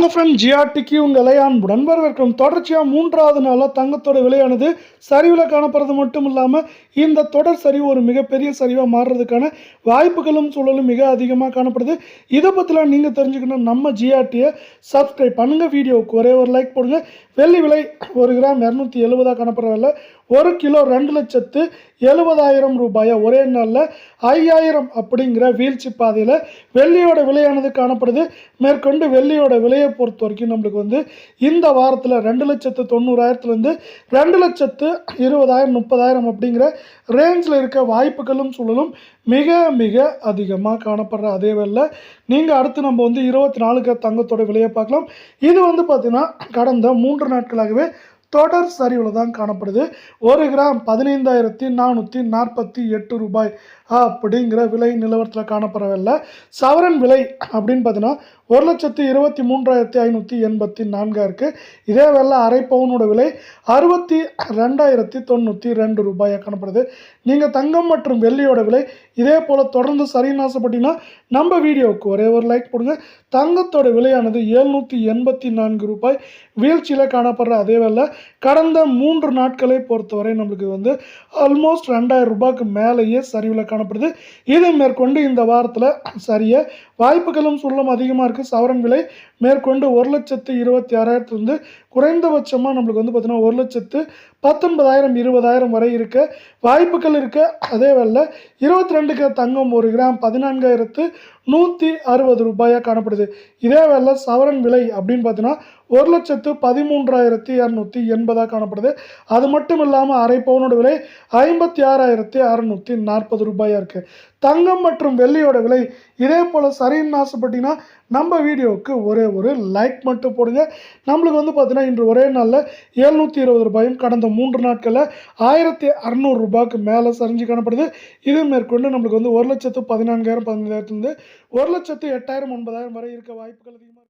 Hello friend, ஜிஆர்டிக்கு உங்களை அன்புடன் வரவேற்கும். தொடர்ச்சியாக மூன்றாவது நாளாக தங்கத்தோட விலையானது சரிவில் காணப்படுறது மட்டும் இல்லாமல் இந்த தொடர் சரிவு ஒரு மிகப்பெரிய சரிவாக மாறுறதுக்கான வாய்ப்புகளும் சூழலும் மிக அதிகமாக காணப்படுது. இதை பற்றிலாம் நீங்கள் தெரிஞ்சுக்கணும், நம்ம ஜிஆர்டியை சப்ஸ்கிரைப் பண்ணுங்கள். வீடியோவுக்கு ஒரே ஒரு லைக் போடுங்க. வெள்ளி விலை 1 கிராம் 270 காணப்படுறதில்ல. 1 கிலோ 2,70,000 ரூபாயை ஒரே நாளில் 5,000 அப்படிங்கிற வீழ்ச்சி பாதையில் வெள்ளியோட விலையானது காணப்படுது. மேற்கொண்டு வெள்ளியோட விலையை பொறுத்த வரைக்கும் நம்மளுக்கு இந்த வாரத்தில் 2,90,000லேருந்து 2,20,000 30,000 அப்படிங்கிற ரேஞ்சில் இருக்க வாய்ப்புகளும் சூழலும் மிக மிக அதிகமாக காணப்படுற அதே வேளை நீங்கள் அடுத்து நம்ம 24 தங்கத்தோட விலையை பார்க்கலாம். இது பார்த்தீங்கன்னா கடந்த 3 நாட்களாகவே தொடர் சரிவில் தான் காணப்படுது. 1 கிராம் 15,448 ரூபாய் அப்படிங்கிற விலை நிலவரத்தில் காணப்படவில்லை. சவரன் விலை அப்படின்னு பார்த்தீங்கன்னா 1,23,584 இருக்குது. இதே வேலை அரை பவுனோட விலை 62,092 ரூபாயாக காணப்படுது. நீங்கள் தங்கம் மற்றும் வெள்ளியோட விலை இதே போல் தொடர்ந்து சரின்னு ஆசைப்பட்டீங்கன்னா நம்ம வீடியோவுக்கு ஒரே ஒரு லைக் போடுங்க. தங்கத்தோட விலையானது 784 ரூபாய் வீழ்ச்சியில் காணப்படுற அதே வேளை கடந்த 3 நாட்களை பொறுத்தவரை நம்மளுக்கு ஆல்மோஸ்ட் 2,000 ரூபாய்க்கு மேலேயே சரிவில் காணப்படுது. இதை மேற்கொண்டு இந்த வாரத்தில் சரிய வாய்ப்புகளும் சூழலும் அதிகமாக இருக்குது. சவரன் விலை மேற்கொண்டு 1,26,000 குறைந்தபட்சமாக நம்மளுக்கு பார்த்தீங்கன்னா 1,19,000 20,000 வரை இருக்க வாய்ப்புகள் இருக்க அதே வேளை 22 தங்கம் 1 கிராம் 14,160 ரூபாயாக காணப்படுது. இதே வேளை சவரன் விலை அப்படின்னு பார்த்தீங்கன்னா 1,13,280 காணப்படுது. அது மட்டும் இல்லாமல் அரை பவுனோட விலை 56,640 ரூபாயாக இருக்குது. தங்கம் மற்றும் வெள்ளியோட விலை இதே போல் சரின்னு ஆசைப்பட்டீங்கன்னா நம்ம வீடியோவுக்கு ஒரே ஒரு லைக் மட்டும் போடுங்க. நம்மளுக்கு பார்த்தீங்கன்னா இன்று ஒரே நாளில் 720 ரூபாயும் கடந்த 3 நாட்களில் 1,600 ரூபாய்க்கு மேலே சரிஞ்சு காணப்படுது. இது மேற்கொண்டு நம்மளுக்கு 1,14,000 15,000 1,08,000 9,000 வரை இருக்க வாய்ப்புகள் அதிகமாக.